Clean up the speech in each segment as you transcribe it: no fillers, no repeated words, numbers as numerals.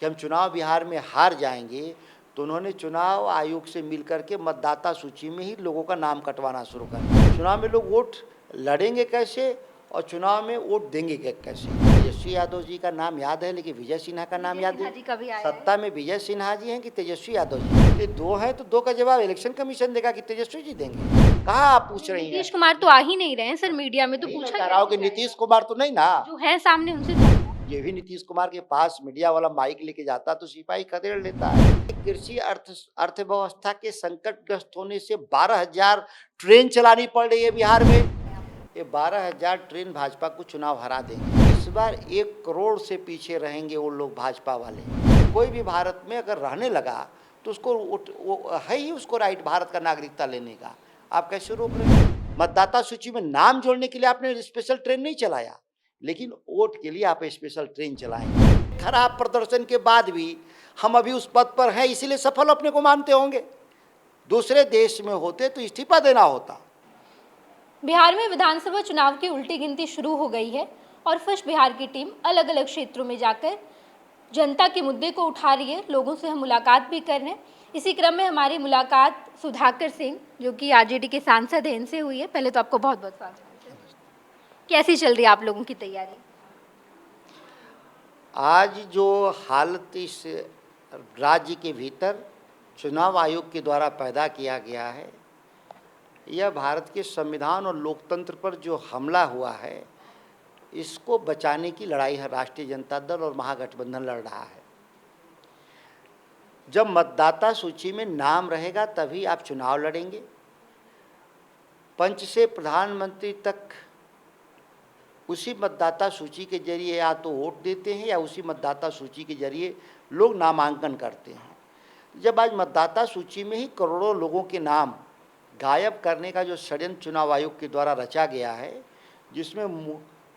कि हम चुनाव बिहार में हार जाएंगे, तो उन्होंने चुनाव आयोग से मिलकर के मतदाता सूची में ही लोगों का नाम कटवाना शुरू कर दिया। चुनाव में लोग वोट लड़ेंगे कैसे और चुनाव में वोट देंगे कैसे? तेजस्वी यादव जी का नाम याद है, लेकिन विजय सिन्हा का नाम याद है? सत्ता में विजय सिन्हा जी हैं कि तेजस्वी यादव जी? ये दो हैं, तो दो का जवाब इलेक्शन कमीशन देगा कि तेजस्वी जी देंगे। कहाँ आप पूछ रही हैं? नीतीश कुमार तो आ ही नहीं रहे हैं सर, मीडिया में तो नहीं, मैं पूछा कह गया रहा हूँ कि नीतीश कुमार तो नहीं ना, जो है सामने उनसे ये भी नीतीश कुमार के पास मीडिया वाला माइक लेके जाता तो सिपाही खदेड़ लेता है। कृषि अर्थव्यवस्था के संकटग्रस्त होने से 12,000 ट्रेन चलानी पड़ रही है बिहार में। ये 12,000 ट्रेन भाजपा को चुनाव हरा देंगे। इस बार 1 करोड़ से पीछे रहेंगे वो लोग भाजपा वाले। कोई भी भारत में अगर रहने लगा तो उसको वो है ही उसको राइट भारत का नागरिकता लेने का। आप कैसे रोक रहे हैं? मतदाता सूची में नाम जोड़ने के लिए आपने स्पेशल ट्रेन नहीं चलाया, लेकिन वोट के लिए आप स्पेशल ट्रेन चलाएंगे। खराब प्रदर्शन के बाद भी हम अभी उस पद पर हैं, इसीलिए सफल अपने को मानते होंगे। दूसरे देश में होते तो इस्तीफा देना होता। बिहार में विधानसभा चुनाव की उल्टी गिनती शुरू हो गई है और फर्स्ट बिहार की टीम अलग अलग क्षेत्रों में जाकर जनता के मुद्दे को उठा रही है। लोगों से हम मुलाकात भी कर रहे हैं। इसी क्रम में हमारी मुलाकात सुधाकर सिंह, जो कि आरजेडी के सांसद हैं, इनसे हुई है। पहले तो आपको बहुत बहुत स्वागत है। कैसी चल रही है आप लोगों की तैयारी? आज जो हालत इस राज्य के भीतर चुनाव आयोग के द्वारा पैदा किया गया है, यह भारत के संविधान और लोकतंत्र पर जो हमला हुआ है, इसको बचाने की लड़ाई है राष्ट्रीय जनता दल और महागठबंधन लड़ रहा है। जब मतदाता सूची में नाम रहेगा तभी आप चुनाव लड़ेंगे। पंच से प्रधानमंत्री तक उसी मतदाता सूची के जरिए या तो वोट देते हैं या उसी मतदाता सूची के जरिए लोग नामांकन करते हैं। जब आज मतदाता सूची में ही करोड़ों लोगों के नाम गायब करने का जो षड्यंत्र चुनाव आयोग के द्वारा रचा गया है, जिसमें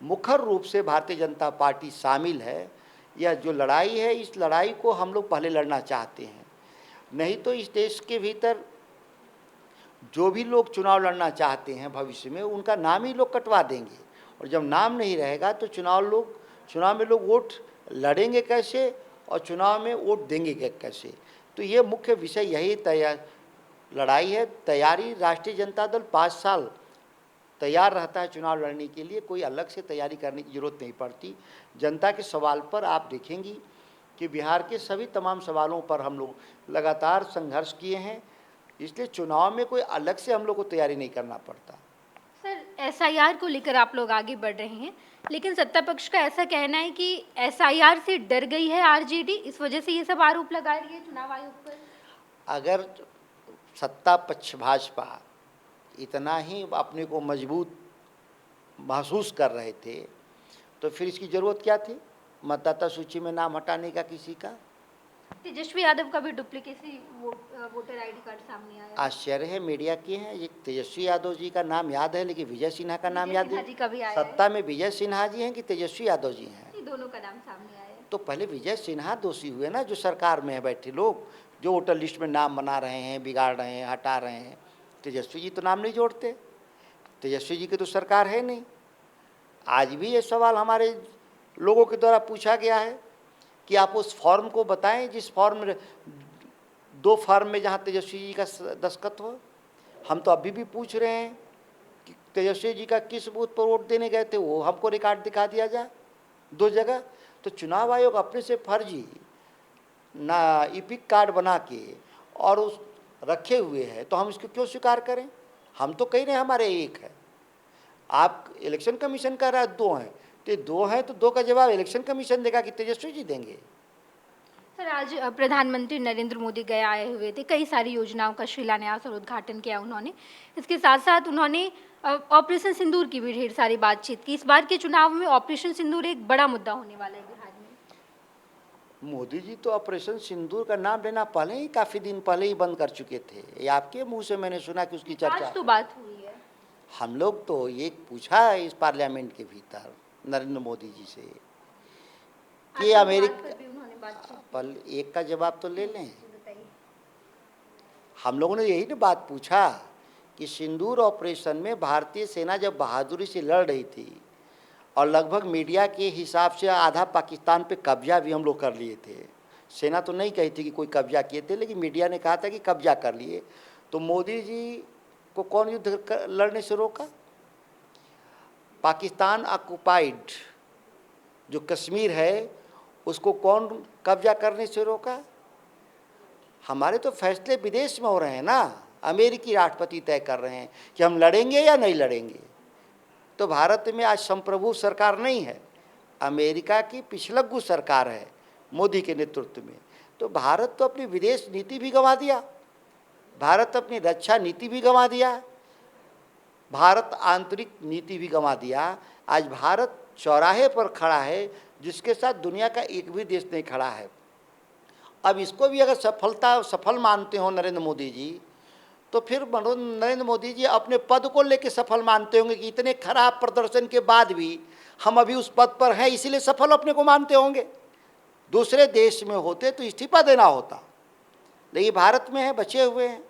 मुखर रूप से भारतीय जनता पार्टी शामिल है, यह जो लड़ाई है, इस लड़ाई को हम लोग पहले लड़ना चाहते हैं। नहीं तो इस देश के भीतर जो भी लोग चुनाव लड़ना चाहते हैं भविष्य में, उनका नाम ही लोग कटवा देंगे। और जब नाम नहीं रहेगा तो चुनाव में लोग वोट लड़ेंगे कैसे और चुनाव में वोट देंगे कैसे? तो ये मुख्य विषय यही लड़ाई है। तैयारी राष्ट्रीय जनता दल 5 साल तैयार रहता है चुनाव लड़ने के लिए, कोई अलग से तैयारी करने की ज़रूरत नहीं पड़ती। जनता के सवाल पर आप देखेंगी कि बिहार के सभी तमाम सवालों पर हम लोग लगातार संघर्ष किए हैं, इसलिए चुनाव में कोई अलग से हम लोग को तैयारी नहीं करना पड़ता। सर, एसआईआर को लेकर आप लोग आगे बढ़ रहे हैं, लेकिन सत्ता पक्ष का ऐसा कहना है कि एसआईआर से डर गई है आरजेडी, इस वजह से ये सब आरोप लगा रही है चुनाव आयोग पर। अगर सत्ता पक्ष भाजपा इतना ही अपने को मजबूत महसूस कर रहे थे, तो फिर इसकी ज़रूरत क्या थी मतदाता सूची में नाम हटाने का किसी का? तेजस्वी यादव का भी डुप्लीकेसी वोटर आईडी कार्ड सामने आया। आश्चर्य है मीडिया की है, ये तेजस्वी यादव जी का नाम याद है, लेकिन विजय सिन्हा का नाम याद है? सत्ता में विजय सिन्हा जी हैं कि तेजस्वी यादव जी हैं? दोनों का नाम सामने आया। तो पहले विजय सिन्हा दोषी हुए ना, जो सरकार में है बैठे लोग, जो वोटर लिस्ट में नाम बना रहे हैं, बिगाड़ रहे हैं, हटा रहे हैं। तेजस्वी जी तो नाम नहीं जोड़ते, तेजस्वी जी की तो सरकार है नहीं। आज भी ये सवाल हमारे लोगों के द्वारा पूछा गया है कि आप उस फॉर्म को बताएं जिस फॉर्म में 2 फॉर्म में जहां तेजस्वी जी का दस्तखत हो। हम तो अभी भी पूछ रहे हैं कि तेजस्वी जी का किस बूथ पर वोट देने गए थे, वो हमको रिकॉर्ड दिखा दिया जाए 2 जगह। तो चुनाव आयोग अपने से फर्जी ना इपिक कार्ड बना के और उस रखे हुए हैं, तो हम इसको क्यों स्वीकार करें? हम तो कह रहे हैं हमारे एक है, आप इलेक्शन कमीशन कह रहा है 2 हैं, तो 2 हैं तो 2 का जवाब इलेक्शन कमीशन देगा कि तेजस्वी जी देंगे। सर, आज प्रधानमंत्री नरेंद्र मोदी गए आए हुए थे, कई सारी योजनाओं का शिलान्यास और उद्घाटन किया उन्होंने। इसके साथ साथ उन्होंने ऑपरेशन सिंदूर की भी ढेर सारी बातचीत की। इस बार के चुनाव में ऑपरेशन सिंदूर एक बड़ा मुद्दा होने वाला है बिहार में। मोदी जी तो ऑपरेशन सिंदूर का नाम लेना पहले ही, काफ़ी दिन पहले ही बंद कर चुके थे। ये आपके मुंह से मैंने सुना कि उसकी चर्चा। आज तो बात हुई है। हम लोग तो ये पूछा इस पार्लियामेंट के भीतर नरेंद्र मोदी जी से कि अमेरिका, पर एक का जवाब तो ले लें। हम लोगों ने यही ना बात पूछा कि सिंदूर ऑपरेशन में भारतीय सेना जब बहादुरी से लड़ रही थी और लगभग मीडिया के हिसाब से आधा पाकिस्तान पे कब्जा भी हम लोग कर लिए थे, सेना तो नहीं कही थी कि कोई कब्जा किए थे, लेकिन मीडिया ने कहा था कि कब्जा कर लिए। तो मोदी जी को कौन युद्ध लड़ने से रोका? पाकिस्तान ऑक्युपाइड जो कश्मीर है उसको कौन कब्जा करने से रोका? हमारे तो फैसले विदेश में हो रहे हैं ना, अमेरिकी राष्ट्रपति तय कर रहे हैं कि हम लड़ेंगे या नहीं लड़ेंगे। तो भारत में आज संप्रभु सरकार नहीं है, अमेरिका की पिछलग्गू सरकार है मोदी के नेतृत्व में। तो भारत तो अपनी विदेश नीति भी गंवा दिया, भारत अपनी रक्षा नीति भी गंवा दिया, भारत आंतरिक नीति भी गंवा दिया। आज भारत चौराहे पर खड़ा है जिसके साथ दुनिया का एक भी देश नहीं खड़ा है। अब इसको भी अगर सफल मानते हो नरेंद्र मोदी जी, तो फिर नरेंद्र मोदी जी अपने पद को लेकर सफल मानते होंगे कि इतने खराब प्रदर्शन के बाद भी हम अभी उस पद पर हैं, इसीलिए सफल अपने को मानते होंगे। दूसरे देश में होते तो इस्तीफा देना होता, लेकिन भारत में है, बचे हुए हैं।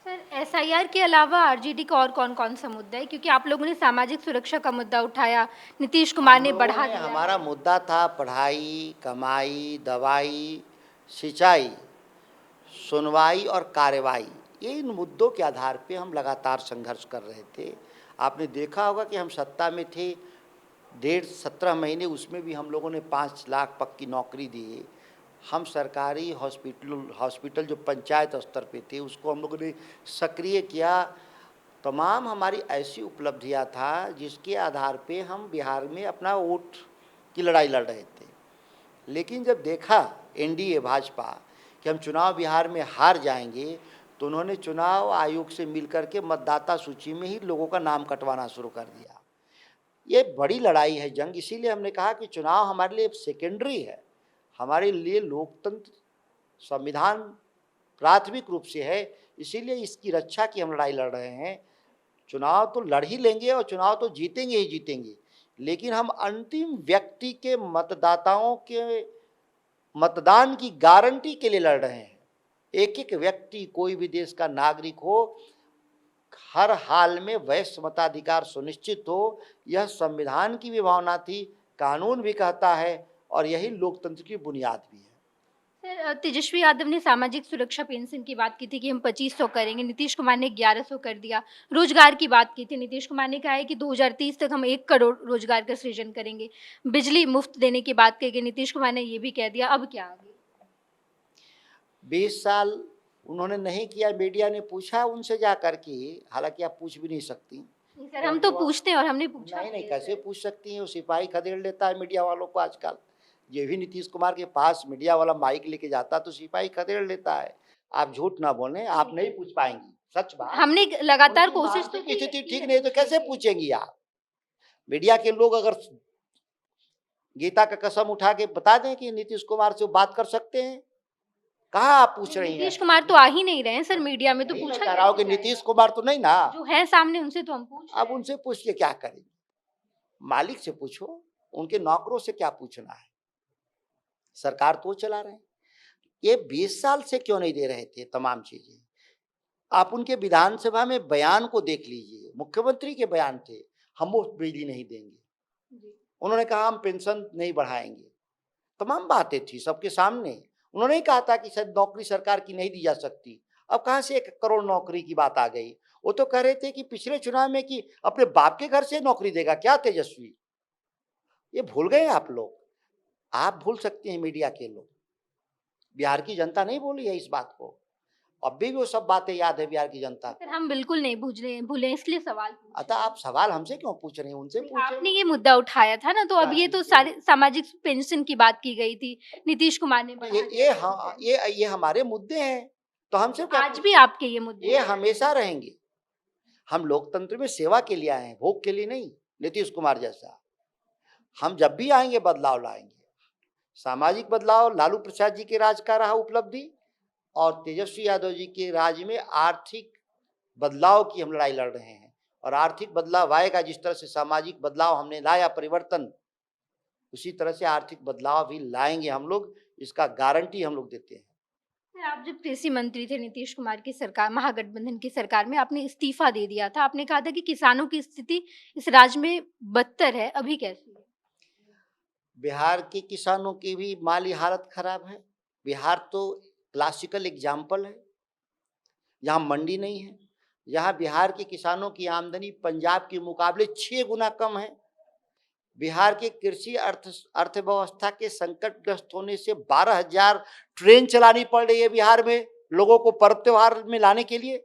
सर, एसआईआर के अलावा आरजेडी का और कौन कौन सा मुद्दा है? क्योंकि आप लोगों ने सामाजिक सुरक्षा का मुद्दा उठाया, नीतीश कुमार ने बढ़ा दिया। हमारा मुद्दा था पढ़ाई, कमाई, दवाई, सिंचाई, सुनवाई और कार्रवाई। ये इन मुद्दों के आधार पे हम लगातार संघर्ष कर रहे थे। आपने देखा होगा कि हम सत्ता में थे 17 महीने, उसमें भी हम लोगों ने 5 लाख पक्की नौकरी दी। हम सरकारी हॉस्पिटल जो पंचायत स्तर पे थे उसको हम लोगों ने सक्रिय किया। तमाम हमारी ऐसी उपलब्धियां था जिसके आधार पे हम बिहार में अपना वोट की लड़ाई लड़ रहे थे। लेकिन जब देखा एनडीए भाजपा कि हम चुनाव बिहार में हार जाएंगे, तो उन्होंने चुनाव आयोग से मिलकर के मतदाता सूची में ही लोगों का नाम कटवाना शुरू कर दिया। ये बड़ी लड़ाई है, जंग। इसीलिए हमने कहा कि चुनाव हमारे लिए सेकेंडरी है, हमारे लिए लोकतंत्र संविधान प्राथमिक रूप से है। इसीलिए इसकी रक्षा की हम लड़ाई लड़ रहे हैं। चुनाव तो लड़ ही लेंगे और चुनाव तो जीतेंगे ही जीतेंगे, लेकिन हम अंतिम व्यक्ति के मतदाताओं के मतदान की गारंटी के लिए लड़ रहे हैं। एक एक व्यक्ति, कोई भी देश का नागरिक हो, हर हाल में वैश्य मताधिकार सुनिश्चित हो, यह संविधान की भी भावना थी, कानून भी कहता है, और यही लोकतंत्र की बुनियाद भी है। सर, तेजस्वी यादव ने सामाजिक सुरक्षा पेंशन की बात की थी कि हम 2500 करेंगे, नीतीश कुमार ने 1100 कर दिया। रोजगार की बात की थी, नीतीश कुमार ने कहा है कि 2030 तक हम 1 करोड़ रोजगार का सृजन करेंगे। बिजली मुफ्त देने की बात कही गई, नीतीश कुमार ने ये भी कह दिया। अब क्या आगे? 20 साल उन्होंने नहीं किया, मीडिया ने पूछा उनसे जा करके, हालांकि आप पूछ भी नहीं सकती। सर, हम तो पूछते हैं और हमने पूछा। नहीं, कैसे पूछ सकती हैं? वो सिपाही खदेड़ लेता है मीडिया वालों को आजकल। ये भी नीतीश कुमार के पास मीडिया वाला माइक लेके जाता तो सिपाही खदेड़ लेता है। आप झूठ ना बोलें, आप नहीं पूछ पाएंगी, सच बात। हमने लगातार कोशिश तो की स्थिति ठीक नहीं तो कैसे पूछेंगी आप? मीडिया के लोग अगर गीता का कसम उठा के बता दें कि नीतीश कुमार से बात कर सकते हैं, कहाँ आप पूछ रही हैं? नीतीश कुमार तो आ ही नहीं रहे हैं सर, मीडिया में तो पूछा कह रहा हूँ कि नीतीश कुमार तो नहीं ना, जो है सामने उनसे तो हम पूछ। अब उनसे पूछ के क्या करेंगे? मालिक से पूछो, उनके नौकरों से क्या पूछना है? सरकार तो चला रहे हैं। ये 20 साल से क्यों नहीं दे रहे थे तमाम चीजें? आप उनके विधानसभा में बयान को देख लीजिए, मुख्यमंत्री के बयान थे, हम मुफ्त बिजली नहीं देंगे। उन्होंने कहा हम पेंशन नहीं बढ़ाएंगे, तमाम बातें थी सबके सामने। उन्होंने ही कहा था कि शायद नौकरी सरकार की नहीं दी जा सकती। अब कहाँ से 1 करोड़ नौकरी की बात आ गई? वो तो कह रहे थे कि पिछले चुनाव में कि अपने बाप के घर से नौकरी देगा क्या तेजस्वी? ये भूल गए आप लोग। आप भूल सकते हैं, मीडिया के लोग, बिहार की जनता नहीं भूली है इस बात को। अब भी वो सब बातें याद है बिहार की जनता को। सर, हम बिल्कुल नहीं भूले, इसलिए सवाल पूछ रहे हैं। अतः आप सवाल हमसे क्यों पूछ रहे हैं? उनसे पूछे। आपने ये मुद्दा उठाया था ना, तो अब ये तो सारे सामाजिक पेंशन की बात की गई थी, नीतीश कुमार ने बढ़ा दिया। हाँ, ये हमारे मुद्दे हैं, तो हमसे क्या? आज भी आपके ये मुद्दे ये हमेशा रहेंगे। हम लोकतंत्र में सेवा के लिए आए हैं, भोग के लिए नहीं। नीतीश कुमार जैसा हम जब भी आएंगे बदलाव लाएंगे। सामाजिक बदलाव लालू प्रसाद जी के राज का रहा उपलब्धि, और तेजस्वी यादव जी के राज में आर्थिक बदलाव की हम लड़ाई लड़ रहे हैं। और आर्थिक बदलाव आएगा, जिस तरह से सामाजिक बदलाव हमने लाया परिवर्तन, उसी तरह से आर्थिक बदलाव भी लाएंगे हम लोग, इसका गारंटी हम लोग देते हैं। आप जब कृषि मंत्री थे नीतीश कुमार की सरकार, महागठबंधन की सरकार में, आपने इस्तीफा दे दिया था। आपने कहा था कि किसानों की स्थिति इस राज्य में बदतर है, अभी कैसी है? बिहार के किसानों की भी माली हालत खराब है। बिहार तो क्लासिकल एग्जाम्पल है, यहाँ मंडी नहीं है। यहाँ बिहार के किसानों की आमदनी पंजाब के मुकाबले 6 गुना कम है। बिहार के कृषि अर्थव्यवस्था के संकटग्रस्त होने से 12,000 ट्रेन चलानी पड़ रही है बिहार में लोगों को पर्व त्योहार में लाने के लिए।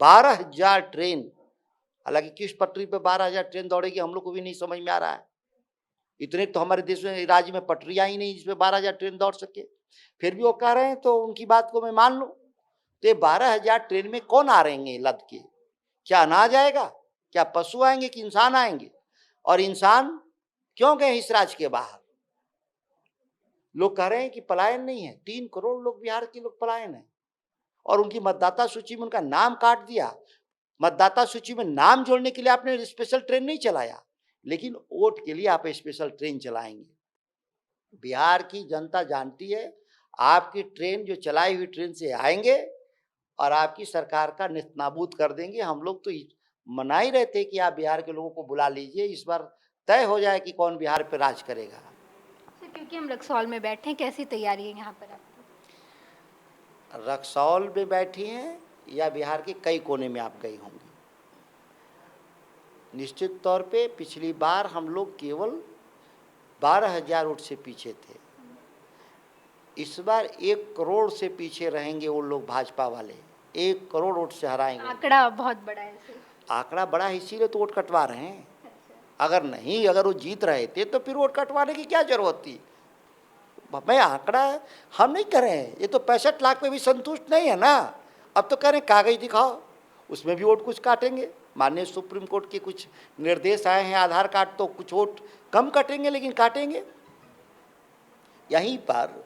12,000 ट्रेन, हालांकि किस पटरी पे 12,000 ट्रेन दौड़ेगी हम लोग को भी नहीं समझ में आ रहा है। इतने तो हमारे देश में, राज्य में पटरियां ही नहीं जिसमें 12,000 ट्रेन दौड़ सके। फिर भी वो कह रहे हैं तो उनकी बात को मैं मान लूं। तो 12,000 ट्रेन में कौन आ रहेंगे लद के? क्या अनाज आएगा? क्या पशु आएंगे कि इंसान आएंगे? और इंसान क्यों गए इस राज्य के बाहर? लोग कह रहे हैं कि पलायन नहीं है। 3 करोड़ लोग बिहार के लोग पलायन है और उनकी मतदाता सूची में उनका नाम काट दिया। मतदाता सूची में नाम जोड़ने के लिए आपने स्पेशल ट्रेन नहीं चलाया, लेकिन वोट के लिए आप स्पेशल ट्रेन चलाएंगे। बिहार की जनता जानती है आपकी ट्रेन, जो चलाई हुई ट्रेन से आएंगे और आपकी सरकार का नेस्तनाबूद कर देंगे। हम लोग तो मना ही रहे थे कि आप बिहार के लोगों को बुला लीजिए, इस बार तय हो जाए कि कौन बिहार पे राज करेगा। सर, क्योंकि हम रक्सौल में बैठे हैं, कैसी तैयारी है यहाँ पर आपकी? रक्सौल में बैठी हैं या बिहार के कई कोने में आप गई होंगी। निश्चित तौर पे पिछली बार हम लोग केवल 12,000 वोट से पीछे थे। इस बार 1 करोड़ से पीछे रहेंगे वो लोग, भाजपा वाले 1 करोड़ वोट से हराएंगे। आंकड़ा बहुत बड़ा है सर। आंकड़ा बड़ा है इसीलिए तो वोट कटवा रहे हैं। अगर वो जीत रहे थे तो फिर वोट कटवाने की क्या जरूरत थी? मैं आंकड़ा हम नहीं कर रहे हैं, ये तो 65 लाख पे भी संतुष्ट नहीं है ना। अब तो कह रहे हैं कागज दिखाओ, उसमें भी वोट कुछ काटेंगे। माननीय सुप्रीम कोर्ट के कुछ निर्देश आए हैं, आधार कार्ड तो कुछ वोट कम कटेंगे लेकिन काटेंगे। यहीं पर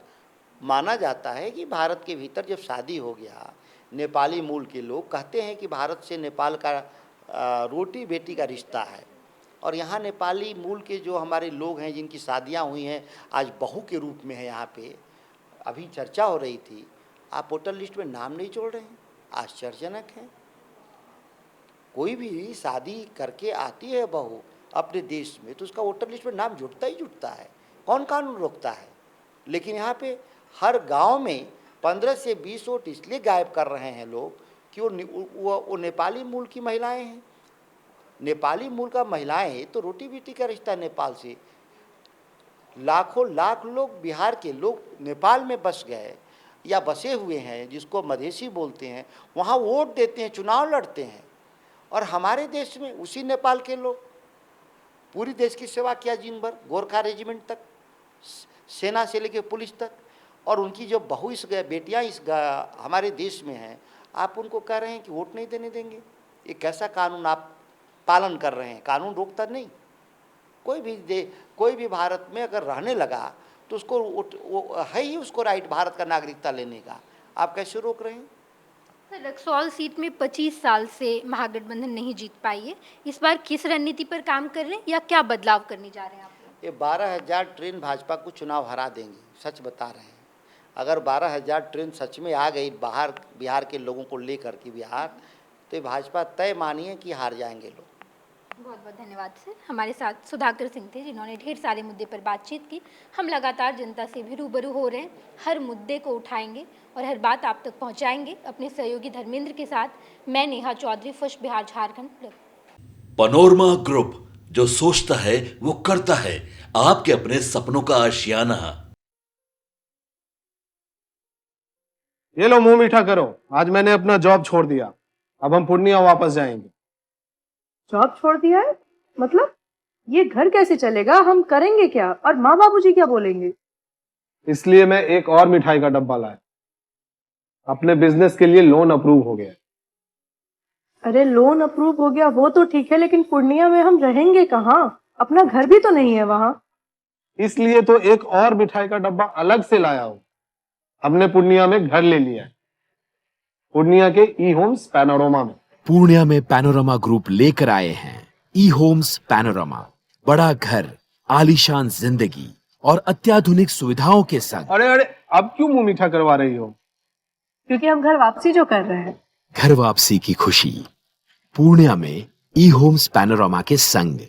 माना जाता है कि भारत के भीतर जब शादी हो गया, नेपाली मूल के लोग कहते हैं कि भारत से नेपाल का रोटी बेटी का रिश्ता है। और यहाँ नेपाली मूल के जो हमारे लोग हैं जिनकी शादियाँ हुई हैं, आज बहू के रूप में है यहाँ पे, अभी चर्चा हो रही थी, आप वोटर लिस्ट में नाम नहीं जोड़ रहे हैं। आश्चर्यजनक है। कोई भी शादी करके आती है बहू अपने देश में तो उसका वोटर लिस्ट में नाम जुटता ही जुटता है, कौन कानून रोकता है? लेकिन यहाँ पे हर गांव में 15 से 20 वोट इसलिए गायब कर रहे हैं लोग कि वो नेपाली मूल की महिलाएं हैं। नेपाली मूल का महिलाएं तो रोटी बेटी का रिश्ता है नेपाल से। लाखों लाख लोग, बिहार के लोग नेपाल में बस गए या बसे हुए हैं, जिसको मधेसी बोलते हैं, वहाँ वोट देते हैं, चुनाव लड़ते हैं। और हमारे देश में उसी नेपाल के लोग पूरी देश की सेवा किया, दिन भर गोरखा रेजिमेंट तक, सेना से लेकर पुलिस तक। और उनकी जो बहू बेटियां हमारे देश में हैं, आप उनको कह रहे हैं कि वोट नहीं देने देंगे। ये कैसा कानून आप पालन कर रहे हैं? कानून रोकता नहीं। कोई भी भारत में अगर रहने लगा तो उसको वो है ही उसको राइट भारत का नागरिकता लेने का। आप कैसे रोक रहे हैं? सर, रक्सौल सीट में 25 साल से महागठबंधन नहीं जीत पाई है। इस बार किस रणनीति पर काम कर रहे हैं या क्या बदलाव करने जा रहे हैं आप लोग? ये 12,000 ट्रेन भाजपा को चुनाव हरा देंगे, सच बता रहे हैं। अगर 12,000 ट्रेन सच में आ गई बिहार के लोगों को लेकर के बिहार, तो भाजपा तय मानिए कि हार जाएंगे लोग। बहुत बहुत धन्यवाद सर। हमारे साथ सुधाकर सिंह थे, जिन्होंने ढेर सारे मुद्दे पर बातचीत की। हम लगातार जनता से भी रूबरू हो रहे हैं, हर मुद्दे को उठाएंगे और हर बात आप तक पहुंचाएंगे। अपने सहयोगी धर्मेंद्र के साथ मैं Neha Chaudhary, first Bihar Jharkhand. Panorama Group, जो सोचता है वो करता है, आपके अपने सपनों का आशियाना। ये लो मुंह मीठा करो, आज मैंने अपना जॉब छोड़ दिया, अब हम पूर्णिया वापस जाएंगे। जॉब छोड़ दिया है? मतलब ये घर कैसे चलेगा? हम करेंगे क्या? और माँ बाबूजी क्या बोलेंगे? इसलिए मैं एक और मिठाई का डब्बा लाया। अपने बिजनेस के लिए लोन अप्रूव हो गया। अरे लोन अप्रूव हो गया वो तो ठीक है, लेकिन पूर्णिया में हम रहेंगे कहाँ? अपना घर भी तो नहीं है वहां। इसलिए तो एक और मिठाई का डब्बा अलग से लाया हूं। हमने पूर्णिया में घर ले लिया है, पूर्णिया के ई होम्स पैनोरमा में। पूर्णिया में पैनोरमा ग्रुप लेकर आए हैं ई होम्स पैनोरमा। बड़ा घर, आलीशान जिंदगी और अत्याधुनिक सुविधाओं के संग। अरे अब क्यों मुंह मीठा करवा रही हो? क्योंकि हम घर वापसी जो कर रहे हैं। घर वापसी की खुशी पूर्णिया में ई होम्स पैनोरमा के संग।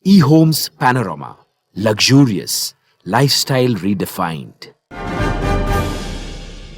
ई homes panorama, luxurious, lifestyle redefined.